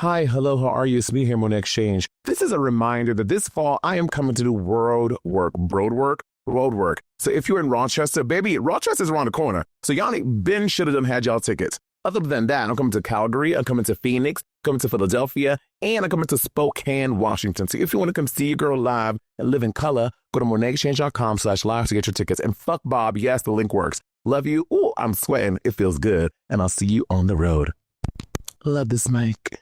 Hi, hello, how are you? It's me here, Monét Exchange. This is a reminder that this fall I am coming to do road work. So if you're in Rochester, baby, Rochester's around the corner. So y'all Ben should have had y'all tickets. Other than that, I'm coming to Calgary, I'm coming to Phoenix, coming to Philadelphia, and I'm coming to Spokane, Washington. So if you want to come see your girl live and live in color, go to monetexchange.com/live to get your tickets. And fuck Bob, yes, the link works. Love you. Ooh, I'm sweating. It feels good. And I'll see you on the road. Love this mic.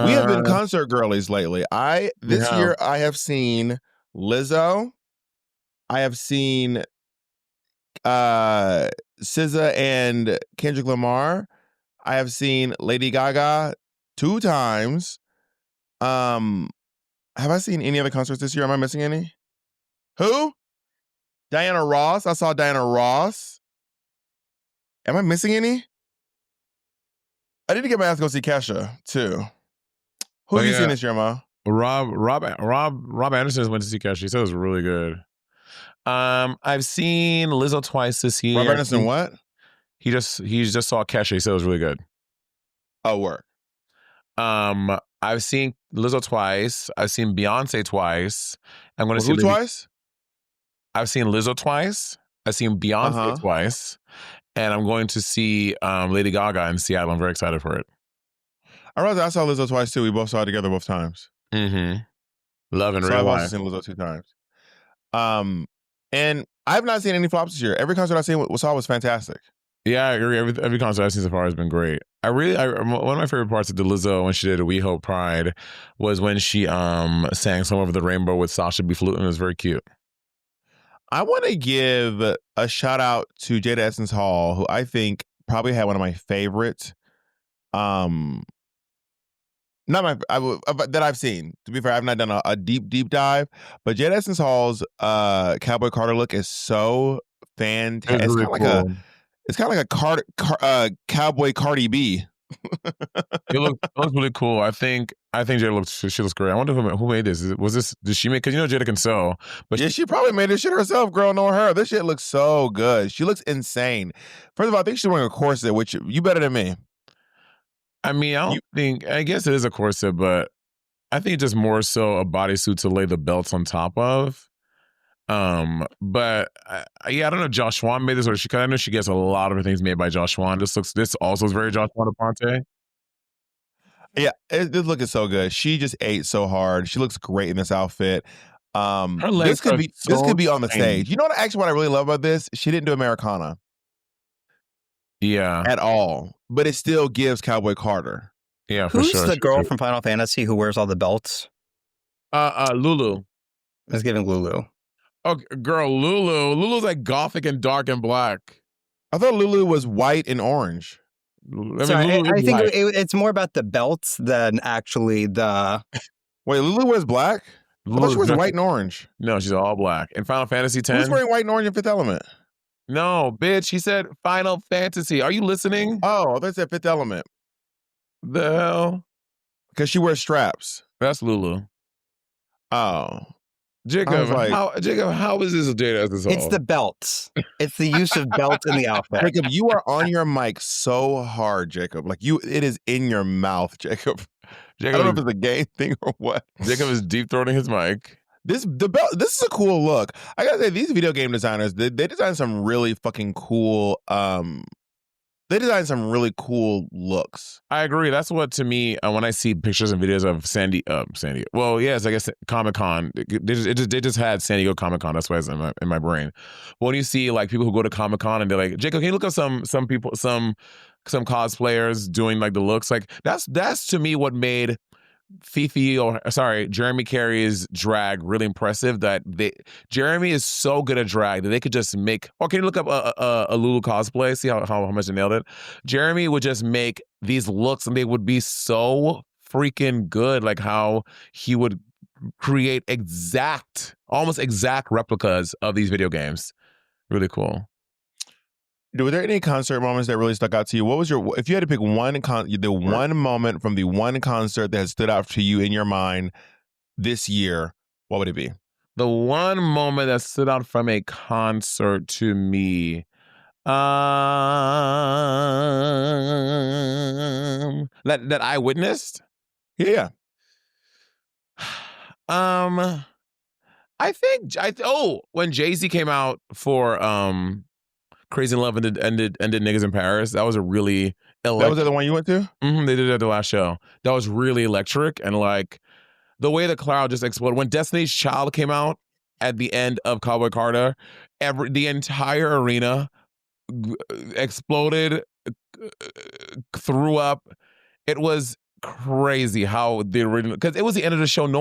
We have been concert girlies lately. This year I have seen Lizzo. I have seen SZA and Kendrick Lamar. I have seen Lady Gaga 2 times. Have I seen any other concerts this year? Am I missing any? Who? Diana Ross. I saw Diana Ross. Am I missing any? I need to get my ass to go see Kesha too. Who have you seen this year, Ma? Rob Anderson went to see Kesha. He said it was really good. I've seen Lizzo twice this year. Rob Anderson, what? He just saw Kesha. He said it was really good. Oh, work. I've seen Lizzo twice. I've seen Beyonce twice. I'm going to see who twice? I've seen Lizzo twice. I've seen Beyonce twice. And I'm going to see Lady Gaga in Seattle. I'm very excited for it. I saw Lizzo twice too. We both saw it together both times. Mm-hmm. Love and so real I've life. also seen Lizzo 2 times. And I've not seen any flops this year. Every concert I've seen saw was fantastic. Yeah, I agree. Every concert I've seen so far has been great. One of my favorite parts of the Lizzo when she did We Hope Pride was when she sang Song Over the Rainbow with Sasha B. Flutin. It was very cute. I want to give a shout out to Jada Essence Hall, who I think probably had one of my favorite, that I've seen. To be fair, I've not done a deep dive, but Jada Essence Hall's Cowboy Carter look is so fantastic. It's really cool. It's kind of like a Cowboy Cardi B. It looks really cool. I think Jada she looks great. I wonder who made this. Did she make? Because Jada can sew, but yeah, she probably made this shit herself. Girl, knowing her, this shit looks so good. She looks insane. First of all, I think she's wearing a corset, which you better than me. I mean, I guess it is a corset, but I think just more so a bodysuit to lay the belts on top of. But I don't know if Josh Swan made this or I know she gets a lot of her things made by Josh Swan. This also is very Josh Swan Ponte. Yeah, this look is so good. She just ate so hard. She looks great in this outfit. This could be on the stage. You know what I really love about this? She didn't do Americana. Yeah. At all. But it still gives Cowboy Carter. Yeah, for sure. Who's the girl from Final Fantasy who wears all the belts? Lulu. It's giving Lulu. Oh, girl, Lulu. Lulu's like gothic and dark and black. I thought Lulu was white and orange. I think it's more about the belts than actually the... Wait, Lulu wears black? I thought she was white and orange. No, she's all black. In Final Fantasy X. Who's wearing white and orange in Fifth Element? No, bitch. He said Final Fantasy. Are you listening? Oh, I thought it said Fifth Element. The hell? Because she wears straps. That's Lulu. Oh. Jacob, how is this Jada Essence Hall? It's the belts. It's the use of belts in the outfit. Jacob, you are on your mic so hard, Jacob. Like it is in your mouth, Jacob. I don't know if it's a gay thing or what. Jacob is deep throating his mic. This is a cool look. I gotta say, these video game designers, they design some really fucking cool they designed some really cool looks. I agree. That's what, to me, when I see pictures and videos of San Diego. Well, yes, I guess Comic-Con. They just had San Diego Comic-Con. That's why it's in my brain. When you see like people who go to Comic-Con and they're like, Jacob, can you look up some people, some cosplayers doing like the looks? Like that's to me what made Jeremy Carey's drag really impressive. That Jeremy is so good at drag that they could just make. Or can you look up a Lulu cosplay? See how much they nailed it. Jeremy would just make these looks and they would be so freaking good. Like how he would create almost exact replicas of these video games. Really cool. Were there any concert moments that really stuck out to you? What was if you had to pick one moment from the one concert that has stood out to you in your mind this year, what would it be? The one moment that stood out from a concert to me, that I witnessed? Yeah. I think when Jay-Z came out for Crazy in Love ended Niggas in Paris. That was a really electric. That was the other one you went to? Mm-hmm, they did it at the last show. That was really electric, and like the way the crowd just exploded. When Destiny's Child came out at the end of Cowboy Carter, the entire arena exploded, threw up. It was crazy how the original, because it was the end of the show. It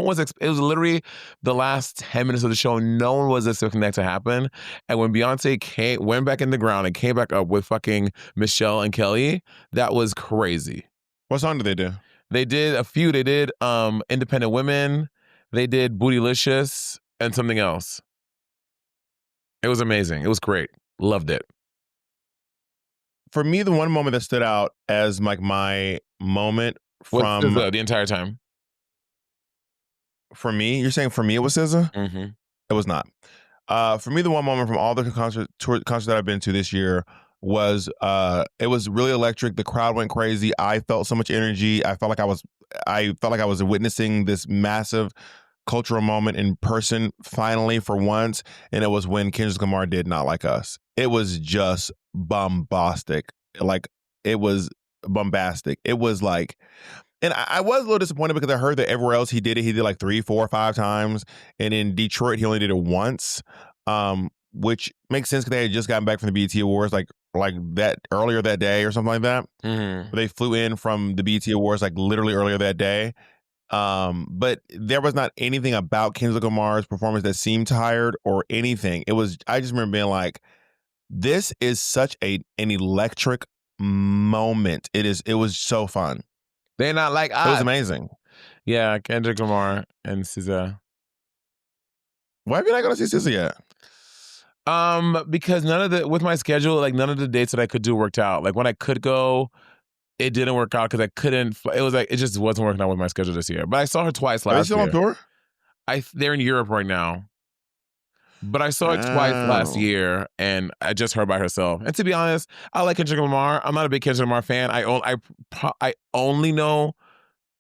was literally the last 10 minutes of the show. No one was expecting that to happen. And when Beyonce went back in the ground and came back up with fucking Michelle and Kelly, that was crazy. What song did they do? They did a few. They did Independent Women. They did Bootylicious and something else. It was amazing. It was great. Loved it. For me, the one moment that stood out as like my moment from the entire time. For me, you're saying for me it was SZA? Mm-hmm. It was not. For me, the one moment from all the concerts that I've been to this year was it was really electric. The crowd went crazy. I felt so much energy. I felt like I was witnessing this massive cultural moment in person finally for once, and it was when Kendrick Lamar did Not Like Us. It was just bombastic. Like, it was bombastic. It was like, and I was a little disappointed because I heard that everywhere else he did 3, 4, 5 times, and in Detroit he only did it once, which makes sense because they had just gotten back from the BET Awards like that earlier that day or something like that. Mm-hmm. They flew in from the BET Awards like literally earlier that day. But there was not anything about Kendrick Lamar's performance that seemed tired or anything. I just remember being like, this is such an electric moment. It was so fun. They're not like us. It was amazing. Yeah, Kendrick Lamar and SZA. Why have you not gonna see SZA yet? Because with my schedule, like none of the dates that I could do worked out. Like when I could go, it didn't work out because I couldn't. It was like it just wasn't working out with my schedule this year. But I saw her twice last year. Are they still on tour? They're in Europe right now. But I saw her twice last year, and I just heard by herself. And to be honest, I like Kendrick Lamar. I'm not a big Kendrick Lamar fan. I only know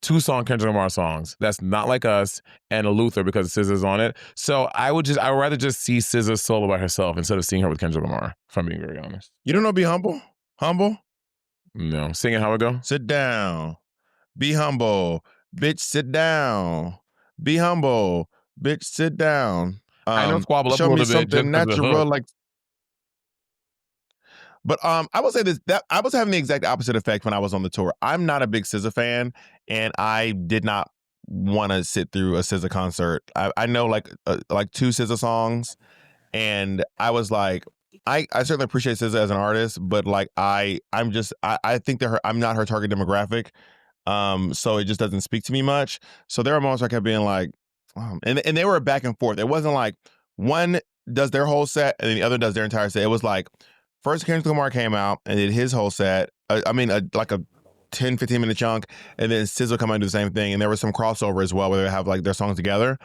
2 Kendrick Lamar songs. That's Not Like Us and Luther because SZA's on it. So I would rather just see SZA solo by herself instead of seeing her with Kendrick Lamar, if I'm being very honest. You don't know Be Humble? Humble? No. Sing it how it go? Sit down. Be humble. Bitch, sit down. Be humble. Bitch, sit down. I know Squabble Up a little bit. Show me something natural, like. But I will say this: that I was having the exact opposite effect when I was on the tour. I'm not a big SZA fan, and I did not want to sit through a SZA concert. I know like 2 SZA songs, and I was like, I certainly appreciate SZA as an artist, but like I think that I'm not her target demographic, so it just doesn't speak to me much. So there are moments where I kept being like. And they were back and forth. It wasn't like one does their whole set and then the other does their entire set. It was like first Kendrick Lamar came out and did his whole set. Like a 10, 15 minute chunk, and then SZA come out and do the same thing. And there was some crossover as well where they have like their songs together.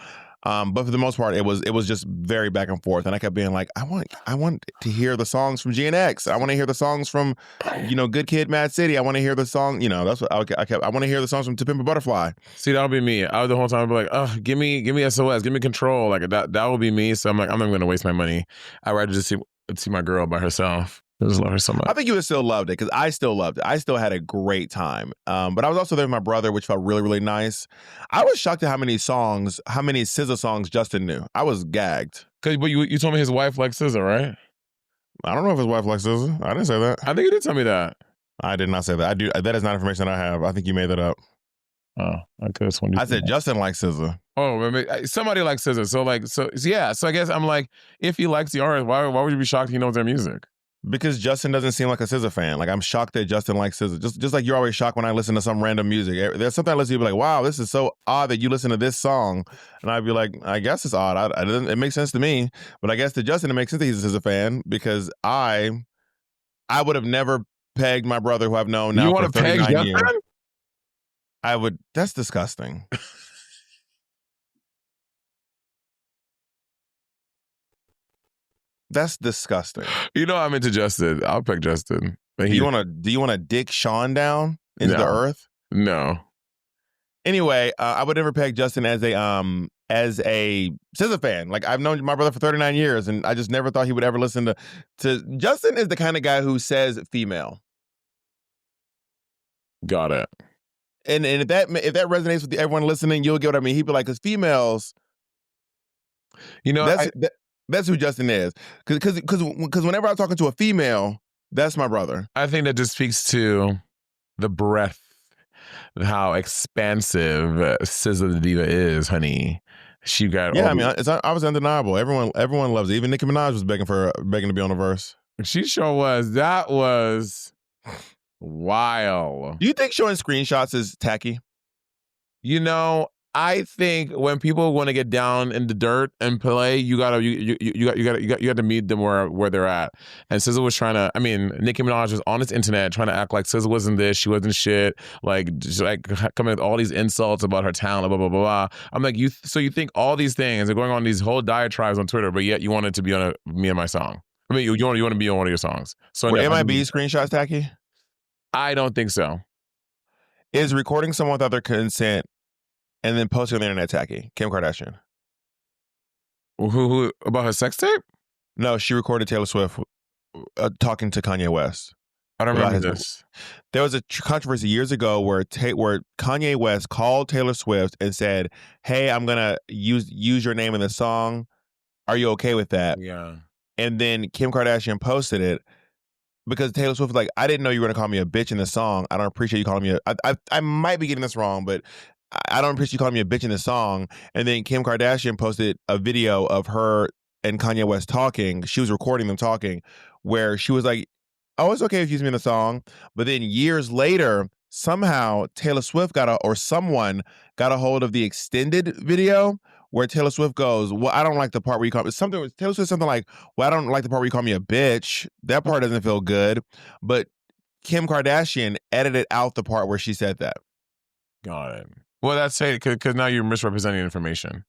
But for the most part, it was just very back and forth. And I kept being like, I want to hear the songs from GNX. I want to hear the songs from, Good Kid, Mad City. I want to hear the song, that's what I kept. I want to hear the songs from To Pimp a Butterfly. See, that'll be me. I would the whole time be like, oh, give me SOS, give me Control. Like that would be me. So I'm like, I'm not going to waste my money. I'd rather just see my girl by herself. I just love her so much. I think you would still loved it because I still loved it. I still had a great time. But I was also there with my brother, which felt really, really nice. I was shocked at how many SZA songs Justin knew. I was gagged. But you told me his wife likes SZA, right? I don't know if his wife likes SZA. I didn't say that. I think you did tell me that. I did not say that. That is not information that I have. I think you made that up. Oh, I could have sworn you. I said Justin likes SZA. Oh, somebody likes SZA. So I guess I'm like, if he likes the artist, why would you be shocked he knows their music? Because Justin doesn't seem like a SZA fan. Like, I'm shocked that Justin likes SZA. Just like you're always shocked when I listen to some random music. There's something I listen to, be like, wow, this is so odd that you listen to this song. And I'd be like, I guess it's odd. It makes sense to me. But I guess to Justin, it makes sense that he's a SZA fan because I would have never pegged my brother who I've known now for 39 years. I would. That's disgusting. That's disgusting. You know I'm into Justin. I'll pick Justin. Do you want to dick Sean down into the earth? No. Anyway, I would never peg Justin as a SZA fan. Like, I've known my brother for 39 years, and I just never thought he would ever listen to Justin is the kind of guy who says female. Got it. And if that resonates with everyone listening, you'll get what I mean. He'd be like, because females, you know, that's who Justin is. Because whenever I'm talking to a female, that's my brother. I think that just speaks to the breadth, how expansive SZA the Diva is, honey. She got it's obviously undeniable. Everyone loves it. Even Nicki Minaj was begging to be on the verse. She sure was. That was wild. Do you think showing screenshots is tacky? You know, I think when people want to get down in the dirt and play, you got to meet them where they're at. And SZA was trying to. I mean, Nicki Minaj was on this internet trying to act like SZA wasn't this, she wasn't shit, like just like coming with all these insults about her talent, blah blah blah blah. I'm like, so you think all these things are going on these whole diatribes on Twitter, but yet you wanted to be on me and my song. I mean, you want to be on one of your songs. So were MIB screenshots tacky? I don't think so. Is recording someone without their consent and then posting on the internet tacky? Kim Kardashian. Who about her sex tape? No, she recorded Taylor Swift talking to Kanye West. I don't remember this. There was a controversy years ago where Kanye West called Taylor Swift and said, "Hey, I'm gonna use your name in the song. Are you okay with that?" Yeah. And then Kim Kardashian posted it because Taylor Swift was like, "I didn't know you were gonna call me a bitch in the song. I don't appreciate you calling me I might be getting this wrong, but I don't appreciate you calling me a bitch in the song." And then Kim Kardashian posted a video of her and Kanye West talking. She was recording them talking, where she was like, "Oh, it's okay if you use me in the song." But then years later, somehow Taylor Swift someone got a hold of the extended video where Taylor Swift goes, "Well, I don't like the part where you call me something." Taylor Swift something like, "Well, I don't like the part where you call me a bitch. That part doesn't feel good." But Kim Kardashian edited out the part where she said that. Got it. Well, that's it, because now you're misrepresenting information.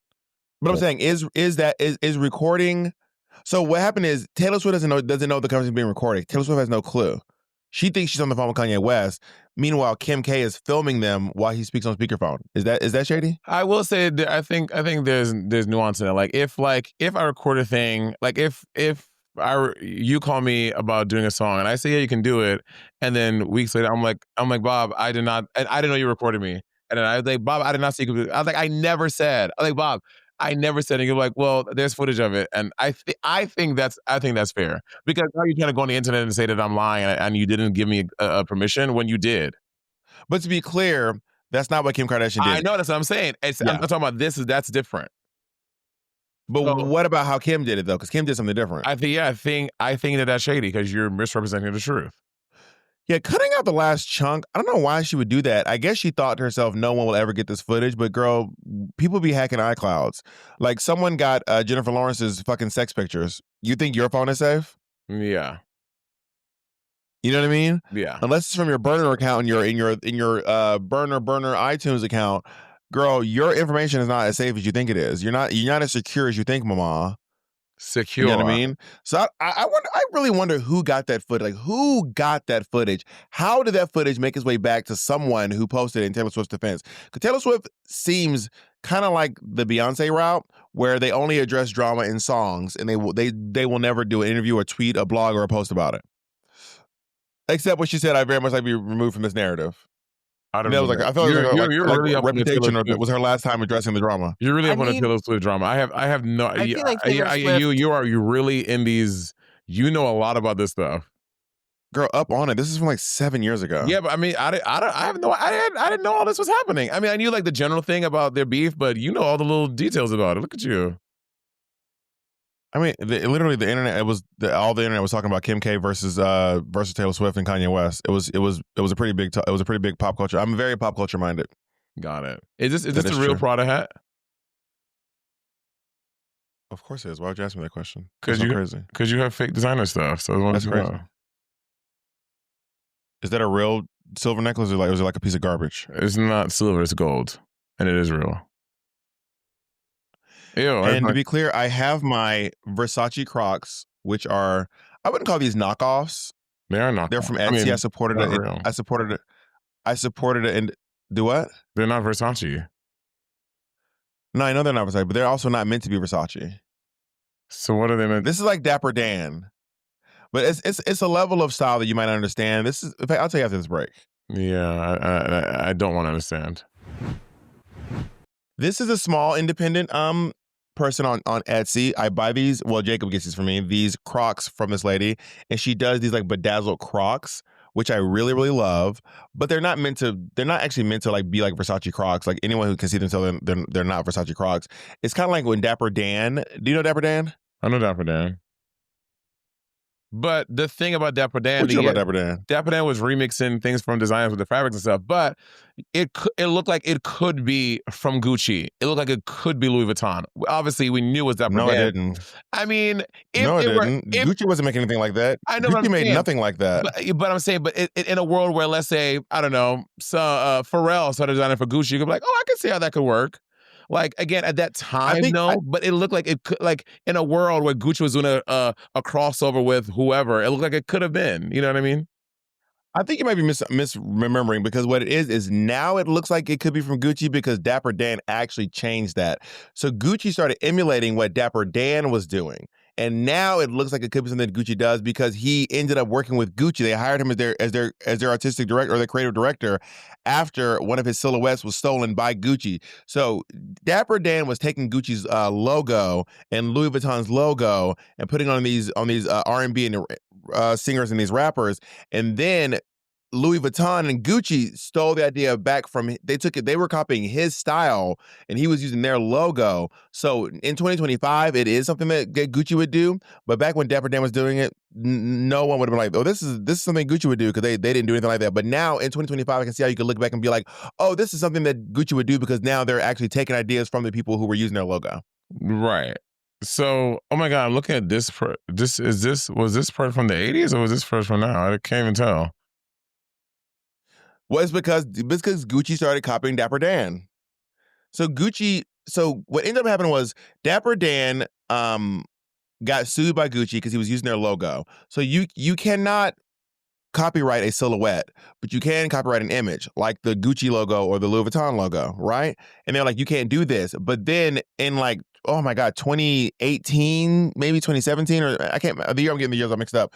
But I'm saying, is recording. So what happened is Taylor Swift doesn't know the conversation being recorded. Taylor Swift has no clue. She thinks she's on the phone with Kanye West. Meanwhile, Kim K is filming them while he speaks on speakerphone. Is that shady? I will say that I think there's nuance in it. Like if I record a thing, like if you call me about doing a song and I say, yeah, you can do it, and then weeks later I'm like, Bob, I didn't know you recorded me. And then I was like, Bob, I did not see you. I was like, I never said. I was like, Bob, I never said. And you're like, well, there's footage of it. And I think that's fair, because now you're trying to go on the internet and say that I'm lying and you didn't give me a permission when you did. But to be clear, that's not what Kim Kardashian did. I know, that's what I'm saying. I'm talking about that's different. But what about how Kim did it though? Because Kim did something different. I think that's shady because you're misrepresenting the truth. Yeah, cutting out the last chunk, I don't know why she would do that. I guess she thought to herself, no one will ever get this footage. But girl, people be hacking iClouds. Like, someone got Jennifer Lawrence's fucking sex pictures. You think your phone is safe? Yeah. You know what I mean? Yeah. Unless it's from your burner account and in your burner iTunes account, girl, your information is not as safe as you think it is. You're not as secure as you think, mama. Secure. You know what I mean? So I really wonder who got that footage. Like, who got that footage? How did that footage make its way back to someone who posted it in Taylor Swift's defense? Because Taylor Swift seems kind of like the Beyonce route, where they only address drama in songs, and they will never do an interview, or tweet, a blog, or a post about it. Except what she said, I very much like to be removed from this narrative. I felt like really Reputation, or it was her last time addressing the drama. You're really up on the Taylor Swift drama. I have no. I feel like Taylor Swift, you really in these. You know a lot about this stuff. Girl, up on it. This is from like 7 years ago. Yeah, but I mean, I didn't know all this was happening. I mean, I knew like the general thing about their beef, but you know all the little details about it. Look at you. I mean, literally the internet. It was all the internet was talking about Kim K versus Taylor Swift and Kanye West. It was a pretty big it was a pretty big pop culture. I'm very pop culture minded. Got it. Is this the real true. Prada hat? Of course it is. Why would you ask me that question? Because you have fake designer stuff. So that's crazy. Is that a real silver necklace, or was it like a piece of garbage? It's not silver. It's gold, and it is real. Ew, and to be clear, I have my Versace Crocs, which are, I wouldn't call these knockoffs. They are knockoffs. They're from Etsy. I supported it. I supported it. And do what? They're not Versace. No, I know they're not Versace, but they're also not meant to be Versace. So what are they meant? This is like Dapper Dan, but it's a level of style that you might understand. This is, in fact, I'll tell you after this break. Yeah, I don't want to understand. This is a small independent person on Etsy. I buy these. Well, Jacob gets these for me. These Crocs from this lady, and she does these like bedazzled Crocs, which I really, really love. But they're not actually meant to like be like Versace Crocs. Like anyone who can see themselves, they're not Versace Crocs. It's kind of like when Dapper Dan. Do you know Dapper Dan? I know Dapper Dan. But the thing about Dapper Dan, what you know about Dapper Dan? Dapper Dan was remixing things from designers with the fabrics and stuff, but it looked like it could be from Gucci. It looked like it could be Louis Vuitton. Obviously, we knew it was Dapper Dan. No, it didn't. I mean, Gucci wasn't making anything like that. I know Gucci made nothing like that. But I'm saying, in a world where, let's say, I don't know, Pharrell started designing for Gucci, you could be like, oh, I can see how that could work. Like, again, at that time, but it looked like it could, like, in a world where Gucci was doing a crossover with whoever, it looked like it could have been. You know what I mean? I think you might be misremembering, because what it is now it looks like it could be from Gucci because Dapper Dan actually changed that. So Gucci started emulating what Dapper Dan was doing. And now it looks like it could be something that Gucci does because he ended up working with Gucci. They hired him as their artistic director or their creative director after one of his silhouettes was stolen by Gucci. So Dapper Dan was taking Gucci's logo and Louis Vuitton's logo and putting on these R&B and singers and these rappers, and then Louis Vuitton and Gucci stole the idea back from, they were copying his style and he was using their logo. So in 2025, it is something that Gucci would do. But back when Dapper Dan was doing it, no one would have been like, oh, this is something Gucci would do, because they didn't do anything like that. But now in 2025, I can see how you could look back and be like, oh, this is something that Gucci would do, because now they're actually taking ideas from the people who were using their logo. Right. So, oh my God, I'm looking at this. Was this part from the 80s or was this first from now? I can't even tell. Well, it's because Gucci started copying Dapper Dan. So what ended up happening was Dapper Dan got sued by Gucci because he was using their logo. So you cannot copyright a silhouette, but you can copyright an image, like the Gucci logo or the Louis Vuitton logo, right? And they're like, you can't do this. But then in like, oh my God, 2018, maybe 2017, or I can't, the year I'm getting the years all mixed up.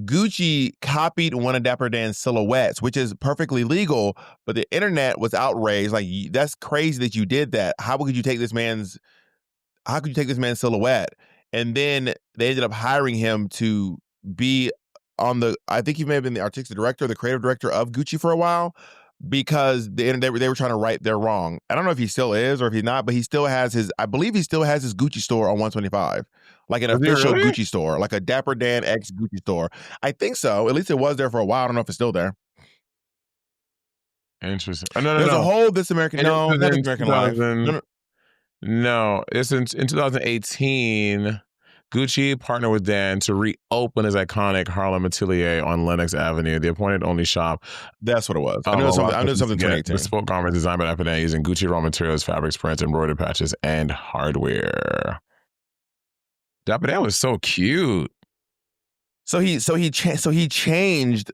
Gucci copied one of Dapper Dan's silhouettes, which is perfectly legal, but the internet was outraged. Like, that's crazy that you did that. How could you take this man's silhouette? And then they ended up hiring him to be I think he may have been the artistic director, the creative director of Gucci for a while, because they were trying to right their wrong. I don't know if he still is or if he's not, but I believe he still has his Gucci store on 125. Like an official Gucci store, like a Dapper Dan X Gucci store. I think so. At least it was there for a while. I don't know if it's still there. Interesting. There's a whole This American Life. No, it's in 2018. Gucci partnered with Dan to reopen his iconic Harlem Atelier on Lenox Avenue, the appointed-only shop. That's what it was. I knew something 2018. Bespoke garments designed by Dapper Dan using Gucci raw materials, fabrics, prints, embroidered patches, and hardware. Dapper Dan was so cute. So he changed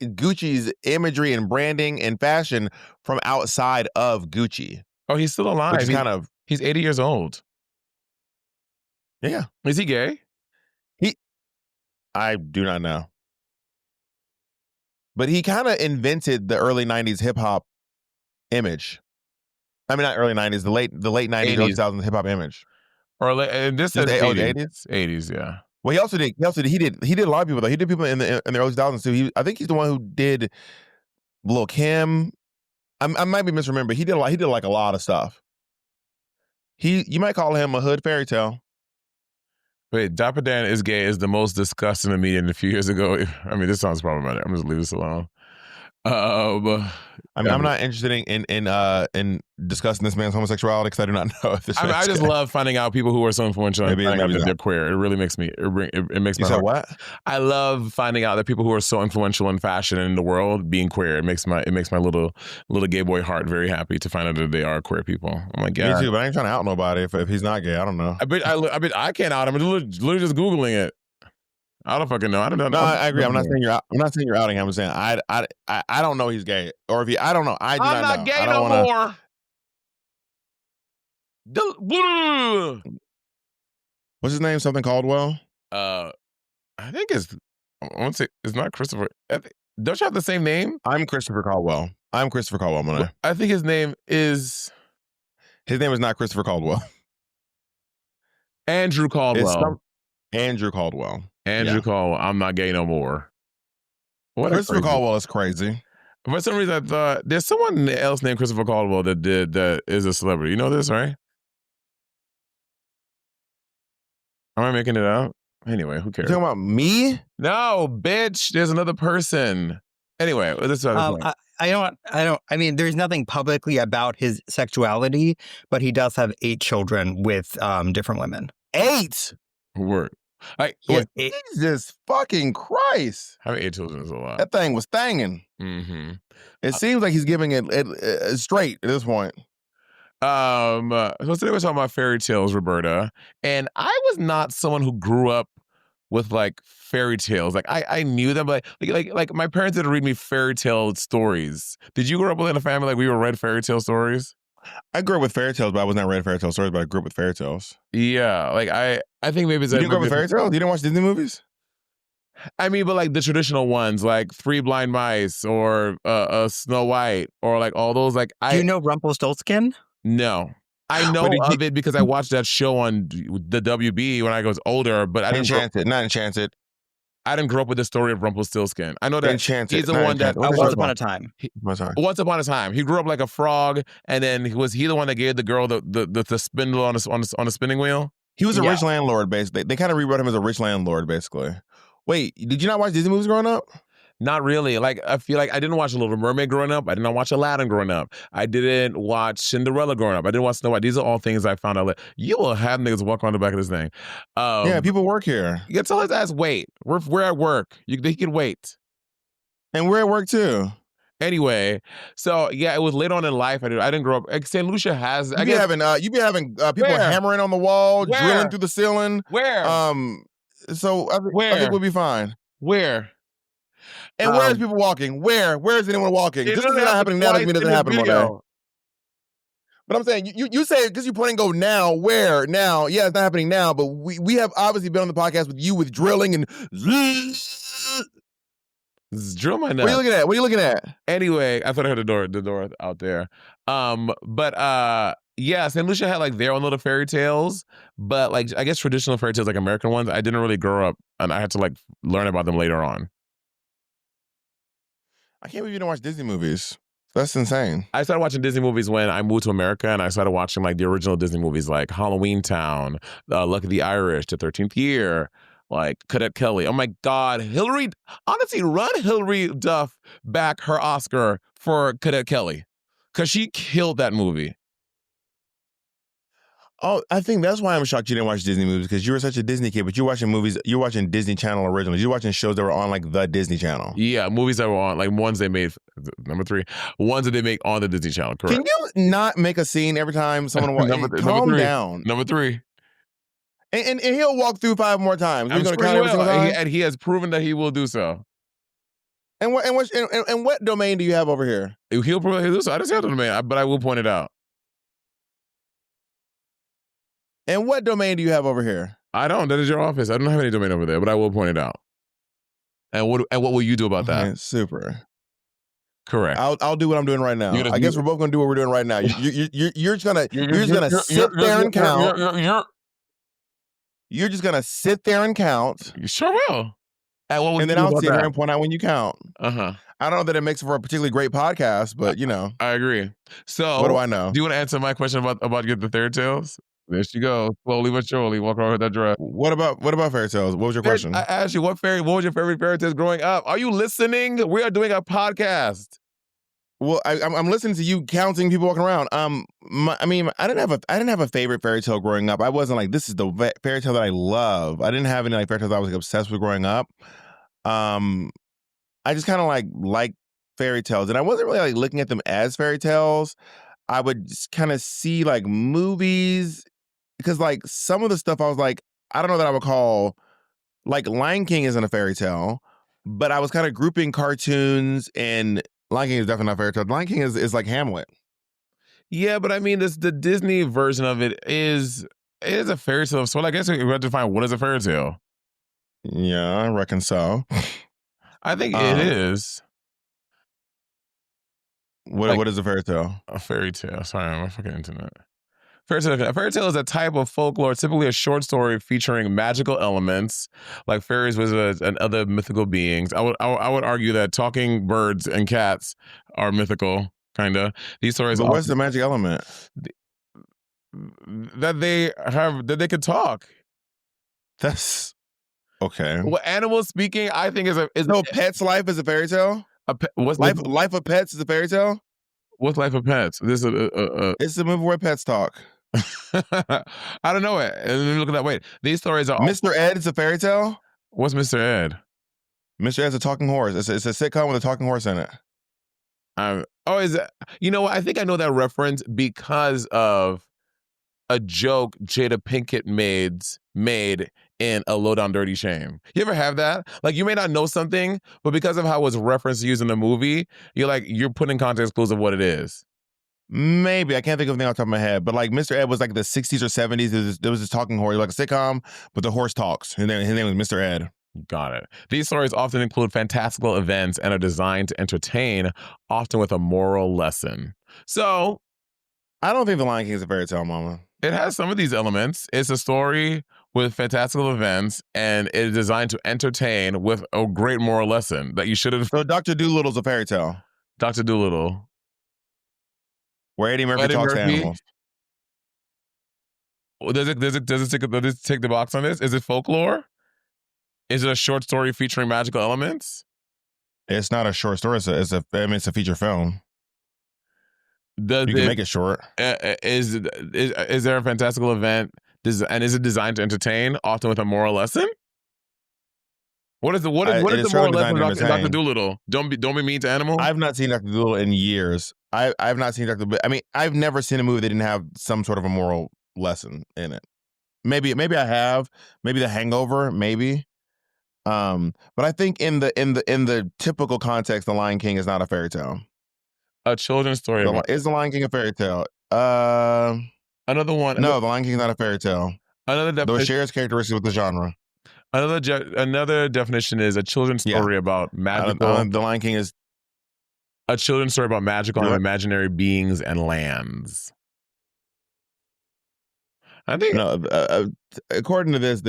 Gucci's imagery and branding and fashion from outside of Gucci. Oh, he's still alive. He's 80 years old. Yeah. Is he gay? I do not know. But he kind of invented the early 90s hip hop image. I mean, not early 90s, the late 90s, early 2000s hip hop image. Or this is the 80s? 80s, yeah. Well, he did a lot of people though. He did people in the early 2000s too. I think he's the one who did Lil' Kim. I might be misremembering, but he did like a lot of stuff. You might call him a hood fairy tale. Wait, Dapper Dan is gay is the most disgusting to me. And a few years ago, I mean, this sounds problematic. I'm just leave this alone. I mean, I'm not interested in discussing this man's homosexuality because I do not know if this. I mean, I just love finding out people who are so influential and finding out that they're queer. It really makes me. It makes you my said heart. What? I love finding out that people who are so influential in fashion and in the world being queer. It makes my little gay boy heart very happy to find out that they are queer people. I'm like, yeah, me too. But I ain't trying to out nobody if he's not gay. I don't know. I bet I can't out him. I'm literally just googling it. I don't fucking know. I don't know. No, I agree. I'm not saying you're outing him. I'm saying I don't know he's gay, or if I don't know. I do I'm not not know. gay I don't no more. What's his name? Something Caldwell. I think it's. I want to say it's not Christopher. Don't you have the same name? I'm Christopher Caldwell. Monét. I think his name is. His name is not Christopher Caldwell. Andrew Caldwell. Andrew Caldwell. Caldwell. I'm not gay no more. What Christopher Caldwell is crazy. For some reason, I thought there's someone else named Christopher Caldwell that is a celebrity. You know this, right? Am I making it up? Anyway, who cares? You talking about me? No, bitch. There's another person. Anyway, this is I mean, there's nothing publicly about his sexuality, but he does have 8 children with different women. 8? Word. Jesus fucking Christ. Having 8 children is a lot. That thing was thanging. Mm-hmm. It seems like he's giving it straight at this point. So today we're talking about fairy tales, Roberta. And I was not someone who grew up with like fairy tales. Like I knew them, but like my parents didn't read me fairy tale stories. Did you grow up in a family like we were read fairy tale stories? I grew up with fairy tales, but I was not read fairy tale stories, but I grew up with fairy tales. Yeah, like I think maybe it's you didn't grow up with fairy tales? You didn't watch Disney movies? I mean, but like the traditional ones, like Three Blind Mice or Snow White or like all those. Like Do you know Rumpelstiltskin? No. I know of it because I watched that show on the WB when I was older, but I didn't not Enchanted. I didn't grow up with the story of Rumpelstiltskin. I know that Enchanted, he's the one that Once Upon a Time. Once Upon a Time, he grew up like a frog, and then was he the one that gave the girl the spindle on the spinning wheel? He was a rich landlord, basically. They kind of rewrote him as a rich landlord, basically. Wait, did you not watch Disney movies growing up? Not really. Like I feel like I didn't watch Little Mermaid growing up. I did not watch Aladdin growing up. I didn't watch Cinderella growing up. I didn't watch Snow White. These are all things I found out. You will have niggas walk on the back of this thing. Yeah, people work here. You can tell his ass wait. We're at work. He can wait. And we're at work too. Anyway, so yeah, it was later on in life. I didn't grow up. Like, St. Lucia has. You be having people hammering on the wall, drilling through the ceiling. Where? So I think we'll be fine. Where? And where is people walking? Where is anyone walking? Just because it's not happening now doesn't mean it doesn't happen one day. But I'm saying, you say, because you point and go now, where? Now. Yeah, it's not happening now, but we have obviously been on the podcast with you with drilling and... Drill my nuts. What are you looking at? Anyway, I thought I heard the door out there. Yeah, St. Lucia had like their own little fairy tales, but like I guess traditional fairy tales, like American ones, I didn't really grow up, and I had to like learn about them later on. I can't believe you didn't watch Disney movies. That's insane. I started watching Disney movies when I moved to America, and I started watching like the original Disney movies like Halloween Town, Lucky the Irish, The 13th Year, like Cadet Kelly. Oh my God, run Hilary Duff back her Oscar for Cadet Kelly, because she killed that movie. Oh, I think that's why I'm shocked you didn't watch Disney movies, because you were such a Disney kid, but you're watching Disney Channel originals. You're watching shows that were on like the Disney Channel. Yeah, movies that were on, like ones they made, number 3, ones that they make on the Disney Channel, correct. Can you not make a scene every time someone walks? Calm down. Number 3. And he'll walk through 5 more times. We're going to count every single time? And he has proven that he will do so. And what domain do you have over here? He'll do so. I just have the domain, but I will point it out. And what domain do you have over here? I don't. That is your office. I don't have any domain over there, but I will point it out. And what will you do about that? Okay, super. Correct. I'll do what I'm doing right now. I guess we're both gonna do what we're doing right now. You're just gonna sit there and count. You're just gonna sit there and count. You sure will. And then I'll sit there and point out when you count. Uh-huh. I don't know that it makes for a particularly great podcast, but I agree. So, what do I know? Do you want to answer my question about the fairy tales? There she goes, slowly but surely, walk around with that dress. What about fairy tales? What was your question? I asked you what was your favorite fairy tales growing up? Are you listening? We are doing a podcast. Well, I'm listening to you counting people walking around. I didn't have a favorite fairy tale growing up. I wasn't like, this is the fairy tale that I love. I didn't have any like fairy tales I was like, obsessed with growing up. I just kind of like fairy tales, and I wasn't really like looking at them as fairy tales. I would just kind of see like movies, because like some of the stuff I was like, I don't know that I would call, like Lion King isn't a fairy tale, but I was kind of grouping cartoons, and Lion King is definitely not a fairy tale. Lion King is like Hamlet. Yeah, but I mean, the Disney version of it is a fairy tale. So I guess we have to define what is a fairy tale. Yeah, I reckon so. I think it is. What is a fairy tale? A fairy tale. Sorry, my fucking internet. A fairy tale is a type of folklore, typically a short story featuring magical elements like fairies, wizards, and other mythical beings. I would argue that talking birds and cats are mythical, kind of. These stories. But what's the magic element? That they could talk. That's okay. Well, animals speaking, I think is no Pet's life is a fairy tale. What's life of Pets is a fairy tale. What's Life of Pets? This is it's the movie where pets talk. I don't know it. Let me look at that. Wait, these stories are. Mr. Ed is a fairy tale. What's Mr. Ed? Mr. Ed's a talking horse. It's a sitcom with a talking horse in it. Is it? You know what? I think I know that reference because of a joke Jada Pinkett made in A Low Down Dirty Shame. You ever have that? Like, you may not know something, but because of how it was referenced used in the movie, you're putting context clues of what it is. Maybe. I can't think of anything off the top of my head, but like Mr. Ed was like the 60s or 70s. There was this talking horse, like a sitcom, but the horse talks. His name was Mr. Ed. Got it. These stories often include fantastical events and are designed to entertain, often with a moral lesson. So, I don't think The Lion King is a fairy tale, Mama. It has some of these elements. It's a story with fantastical events, and it is designed to entertain with a great moral lesson that you should have. So Dr. Doolittle's a fairy tale. Dr. Doolittle. Where Eddie Murphy talks to animals. Does it take the box on this? Is it folklore? Is it a short story featuring magical elements? It's not a short story. It's a feature film. You can make it short. Is there a fantastical event, and is it designed to entertain, often with a moral lesson? What is the moral lesson of Dr. Doolittle? Don't be mean to animals. I've not seen Dr. Doolittle in years. I've not seen I've never seen a movie that didn't have some sort of a moral lesson in it. Maybe I have. Maybe The Hangover. Maybe. But I think in the typical context, The Lion King is not a fairy tale. A children's story. Is The Lion King a fairy tale? Another one. No, The Lion King is not a fairy tale. Though it shares characteristics with the genre. Another definition is a children's story about magical. The Lion King is a children's story about magical and imaginary beings and lands. I think according to this,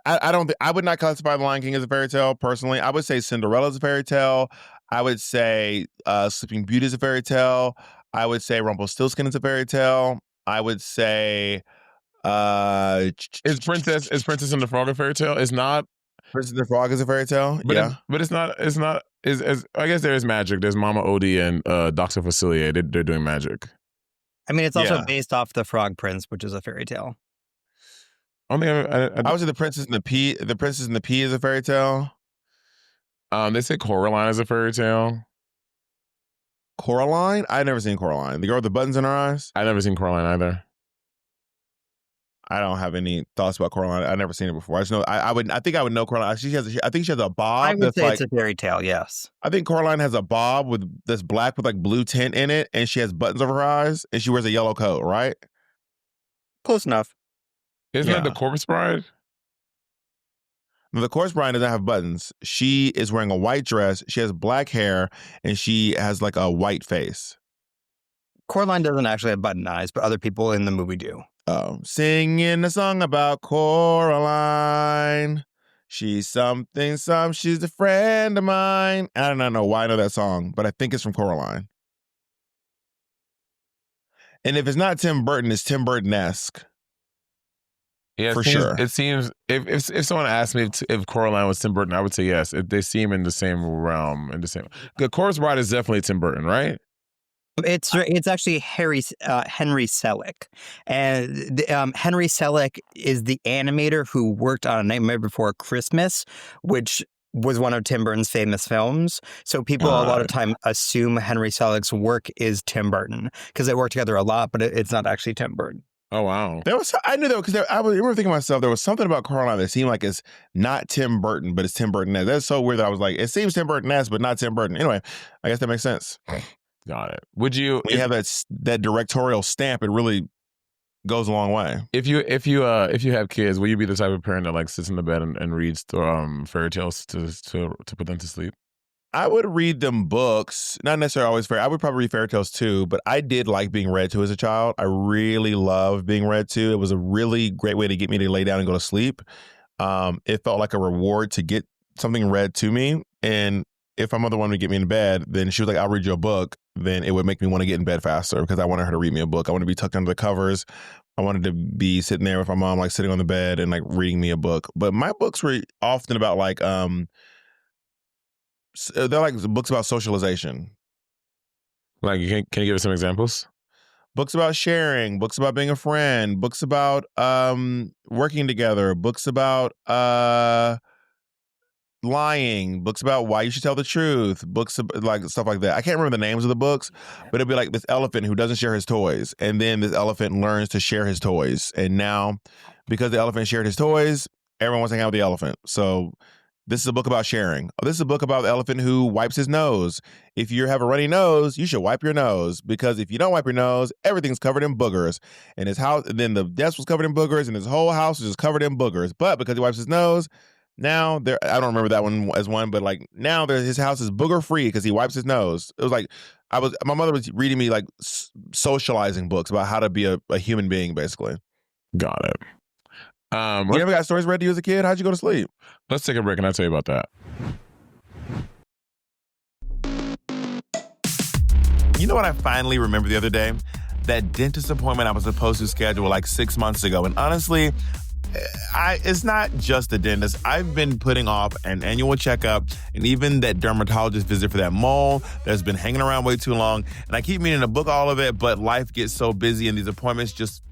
I would not classify The Lion King as a fairy tale personally. I would say Cinderella's a fairy tale. I would say Sleeping Beauty is a fairy tale. I would say Rumpelstiltskin is a fairy tale. I would say is Princess and the Frog a fairy tale? It's not. Princess and the Frog is a fairy tale. But it's not. I guess there is magic. There's Mama Odie and Dr. Facilier. They're doing magic. I mean, it's also based off The Frog Prince, which is a fairy tale. I would say The Princess and the Pea. The Princess and the Pea is a fairy tale. They say Coraline is a fairy tale. Coraline? I've never seen Coraline. The girl with the buttons in her eyes? I've never seen Coraline either. I don't have any thoughts about Coraline. I've never seen it before. I just know I think I would know Coraline. I think she has a bob. I would say it's a fairy tale, yes. I think Coraline has a bob that's black with like blue tint in it, and she has buttons over her eyes, and she wears a yellow coat, right? Close enough. Isn't that the Corpse Bride? No, the Corpse Bride doesn't have buttons. She is wearing a white dress. She has black hair, and she has like a white face. Coraline doesn't actually have button eyes, but other people in the movie do. Oh, singing a song about Coraline. She's something, she's a friend of mine. I don't know why I know that song, but I think it's from Coraline. And if it's not Tim Burton, it's Tim Burton-esque. Yeah, for sure. It seems if someone asked me if Coraline was Tim Burton, I would say yes. They seem in the same realm, in the same. The Chorus Bride is definitely Tim Burton, right? It's actually Henry Selick, and Henry Selick is the animator who worked on A Nightmare Before Christmas, which was one of Tim Burton's famous films. So people a lot of time assume Henry Selick's work is Tim Burton because they work together a lot, but it's not actually Tim Burton. Oh wow! I knew that because I remember thinking to myself, there was something about Coraline that seemed like it's not Tim Burton, but it's Tim Burton-esque. That's so weird that I was like, it seems Tim Burton-esque, but not Tim Burton. Anyway, I guess that makes sense. Got it. Would you? When you have that directorial stamp, it really goes a long way. If you have kids, will you be the type of parent that like sits in the bed and reads fairy tales to put them to sleep? I would read them books, not necessarily always I would probably read fairy tales too, but I did like being read to as a child. I really loved being read to. It was a really great way to get me to lay down and go to sleep. It felt like a reward to get something read to me. And if my mother wanted to get me in bed, then she was like, I'll read you a book. Then it would make me want to get in bed faster because I wanted her to read me a book. I wanted to be tucked under the covers. I wanted to be sitting there with my mom, like sitting on the bed and like reading me a book. But my books were often about like, they're like books about socialization. Like, can you give us some examples? Books about sharing, books about being a friend, books about working together, books about lying, books about why you should tell the truth, books like stuff like that. I can't remember the names of the books, but it'd be like this elephant who doesn't share his toys, and then this elephant learns to share his toys, and now because the elephant shared his toys, everyone wants to hang out with the elephant. So this is a book about sharing. This is a book about the elephant who wipes his nose. If you have a runny nose, you should wipe your nose, because if you don't wipe your nose, everything's covered in boogers. And his house, then the desk was covered in boogers, and his whole house was just covered in boogers. But because he wipes his nose, now I don't remember that one as one, but like now his house is booger free because he wipes his nose. It was like my mother was reading me like socializing books about how to be a human being, basically. Got it. You never got stories read to you as a kid? How'd you go to sleep? Let's take a break and I'll tell you about that. You know what I finally remembered the other day? That dentist appointment I was supposed to schedule like 6 months ago. And honestly, it's not just the dentist. I've been putting off an annual checkup and even that dermatologist visit for that mole that's been hanging around way too long. And I keep meaning to book all of it, but life gets so busy and these appointments just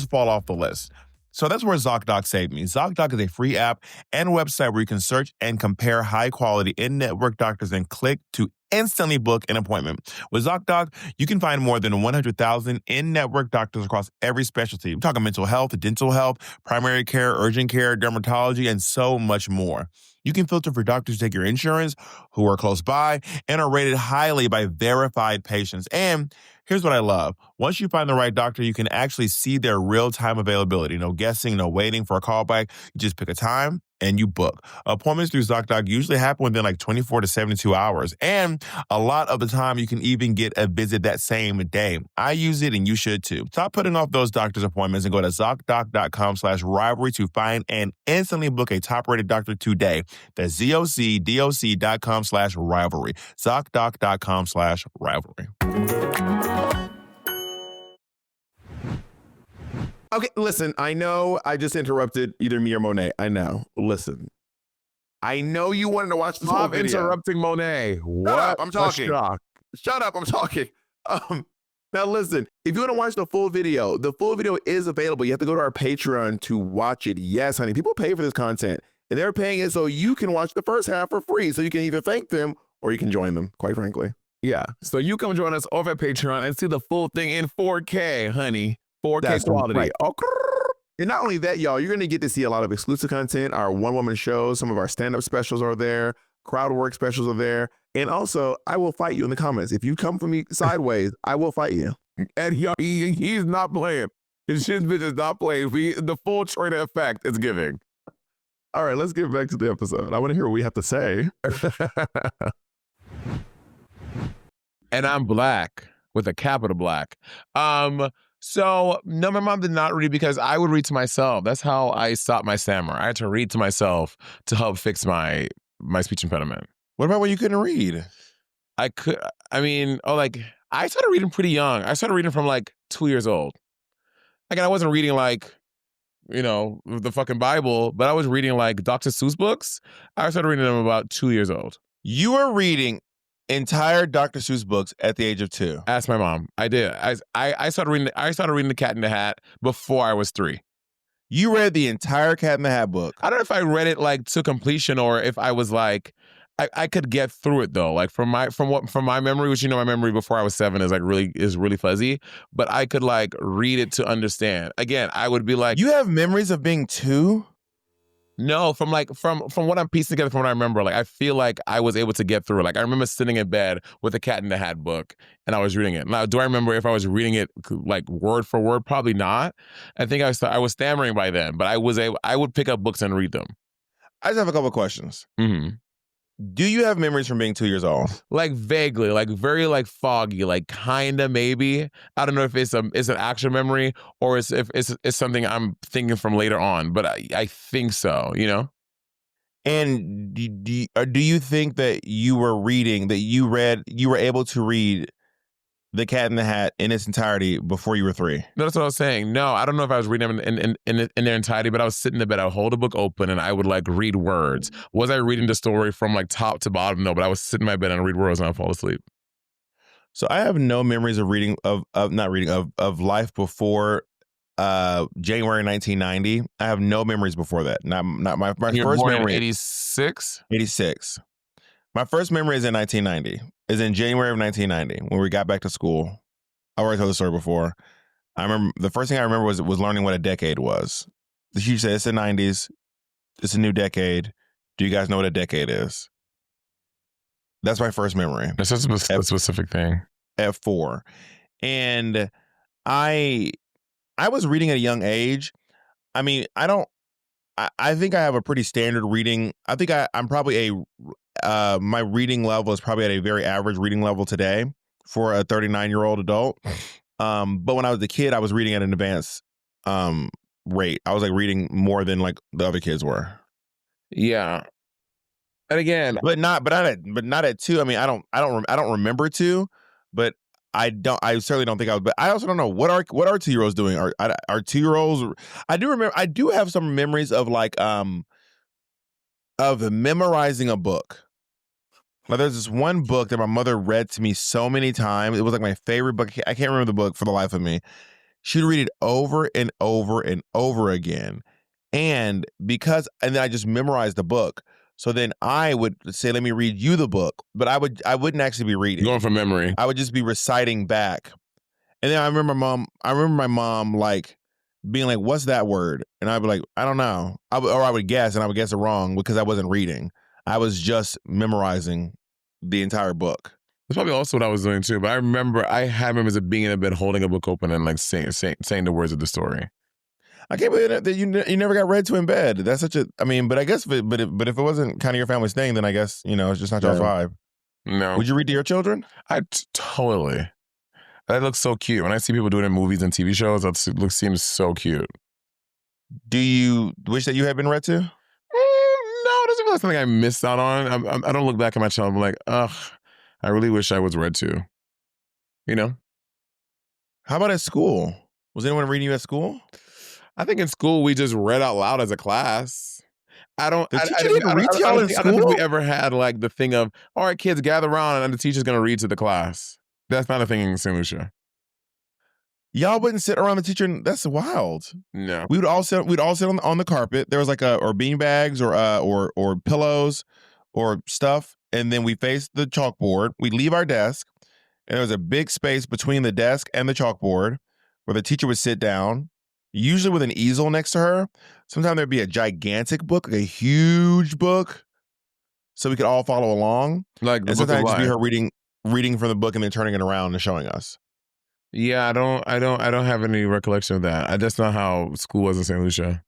fall off the list. So that's where ZocDoc saved me. ZocDoc is a free app and website where you can search and compare high-quality in-network doctors and click to instantly book an appointment. With ZocDoc, you can find more than 100,000 in-network doctors across every specialty. I'm talking mental health, dental health, primary care, urgent care, dermatology, and so much more. You can filter for doctors who take your insurance, who are close by, and are rated highly by verified patients. And here's what I love. Once you find the right doctor, you can actually see their real-time availability. No guessing, no waiting for a callback. You just pick a time and you book. Appointments through ZocDoc usually happen within like 24 to 72 hours. And a lot of the time, you can even get a visit that same day. I use it and you should too. Stop putting off those doctor's appointments and go to ZocDoc.com/rivalry to find and instantly book a top-rated doctor today. That's ZocDoc.com/rivalry. ZocDoc.com/rivalry. Okay, listen, I know I just interrupted either me or Monét. I know. Listen. I know you wanted to watch this whole video. Interrupting Monét. What? Shut up, I'm talking. Shut up, I'm talking. Now listen, if you want to watch the full video is available. You have to go to our Patreon to watch it. Yes, honey, people pay for this content, and they're paying it so you can watch the first half for free, so you can either thank them or you can join them, quite frankly. Yeah, so you come join us over at Patreon and see the full thing in 4K, honey. 4K That's quality. right. Okay. And not only that, y'all, you're going to get to see a lot of exclusive content. Our one-woman shows, some of our stand-up specials are there. Crowd work specials are there. And also, I will fight you in the comments. If you come for me sideways, I will fight you. And he's not playing. His shit bitch is not playing. The full traitor effect is giving. All right, let's get back to the episode. I want to hear what we have to say. And I'm black with a capital black. So, no, my mom did not read because I would read to myself. That's how I stopped my stammer. I had to read to myself to help fix my speech impediment. What about when you couldn't read? I started reading pretty young. I started reading from like 2 years old. Again, I wasn't reading like, the fucking Bible, but I was reading like Dr. Seuss books. I started reading them about 2 years old. You were reading entire Dr. Seuss books at the age of 2. Ask my mom. I did. I started reading. I started reading The Cat in the Hat before I was 3. You read the entire Cat in the Hat book. I don't know if I read it like to completion or if I was like, I could get through it though. Like from my memory, which my memory before I was 7 is like really fuzzy, but I could like read it to understand. Again, I would be like, you have memories of being 2? No, from what I'm piecing together from what I remember, like I feel like I was able to get through it. Like I remember sitting in bed with the Cat in the Hat book and I was reading it. Now, do I remember if I was reading it like word for word? Probably not. I think I was stammering by then, but I would pick up books and read them. I just have a couple of questions. Mm-hmm. Do you have memories from being 2 years old? Like vaguely, like very like foggy, like kinda maybe. I don't know if it's an actual memory or if it's something I'm thinking from later on, but I think so, And do you think that you were able to read The Cat in the Hat in its entirety before you were 3? No, that's what I was saying. No, I don't know if I was reading them in their entirety, but I was sitting in bed. I would hold a book open and I would like read words. Was I reading the story from like top to bottom? No, but I was sitting in my bed and I'd read words and I'd fall asleep. So I have no memories of reading of life before January 1990. I have no memories before that. Not my first memory. 86? 86. My first memory is in 1990. Is in January of 1990 when we got back to school. I already told the story before. I remember the first thing I remember was learning what a decade was. The teacher said, "It's the 90s. It's a new decade. Do you guys know what a decade is?" That's my first memory. That's just a specific thing. At 4, and I was reading at a young age. I mean, I think I have a pretty standard reading. I think I'm probably my reading level is probably at a very average reading level today for a 39-year-old adult. But when I was a kid, I was reading at an advanced rate. I was like reading more than like the other kids were. Yeah. And again, but not at 2. I mean, I don't remember 2, but I certainly don't think I was. But I also don't know what are 2-year-olds doing. Are 2-year-olds? I do remember. I do have some memories of like of memorizing a book. Like there's this one book that my mother read to me so many times. It was like my favorite book. I can't remember the book for the life of me. She'd read it over and over and over again, and then I just memorized the book. So then I would say, "Let me read you the book," but I wouldn't actually be reading. Going from memory. I would just be reciting back. And then I remember my mom like being like, "What's that word?" And I'd be like, "I don't know." I would guess, and I would guess it wrong because I wasn't reading. I was just memorizing the entire book. That's probably also what I was doing too. But I remember I had memories of being in a bed, holding a book open, and like saying the words of the story. I can't believe that you never got read to in bed. That's such a. I mean, but I guess, but if it wasn't kind of your family's thing, then I guess it's just not your vibe. No. Would you read to your children? Totally. That looks so cute. When I see people doing it in movies and TV shows, seems so cute. Do you wish that you had been read to? No, it doesn't feel like something I missed out on. I don't look back at my child and be like, ugh, I really wish I was read to. How about at school? Was anyone reading you at school? I think in school we just read out loud as a class. I don't think we ever had like the thing of, all right, kids, gather around and the teacher's going to read to the class. That's not a thing in St. Lucia. Y'all wouldn't sit around the teacher. That's wild. No, we'd all sit on the carpet. There was like or bean bags or pillows or stuff, and then we faced the chalkboard. We'd leave our desk, and there was a big space between the desk and the chalkboard where the teacher would sit down, usually with an easel next to her. Sometimes there'd be a gigantic book, like a huge book, so we could all follow along. Like and sometimes it'd just be her reading from the book and then turning it around and showing us. Yeah, I don't have any recollection of that. That's not how school was in St. Lucia.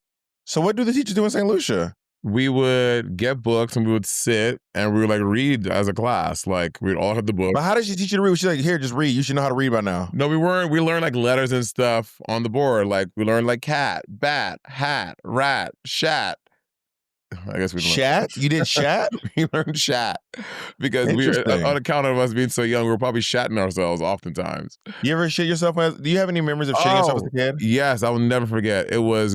So what do the teachers do in St. Lucia? we would get books and we would sit and we would like read as a class. Like we'd all have the book. But how did she teach you to read? She's like, here, just read. You should know how to read by now. No, we weren't. We learned like letters and stuff on the board. Like we learned like cat, bat, hat, rat, shat. I guess we learned. Shat? You did shat? We learned shat because we were, on account of us being so young, we were probably shatting ourselves oftentimes. You ever shit yourself? Do you have any memories of shitting yourself as a kid? Yes, I will never forget. It was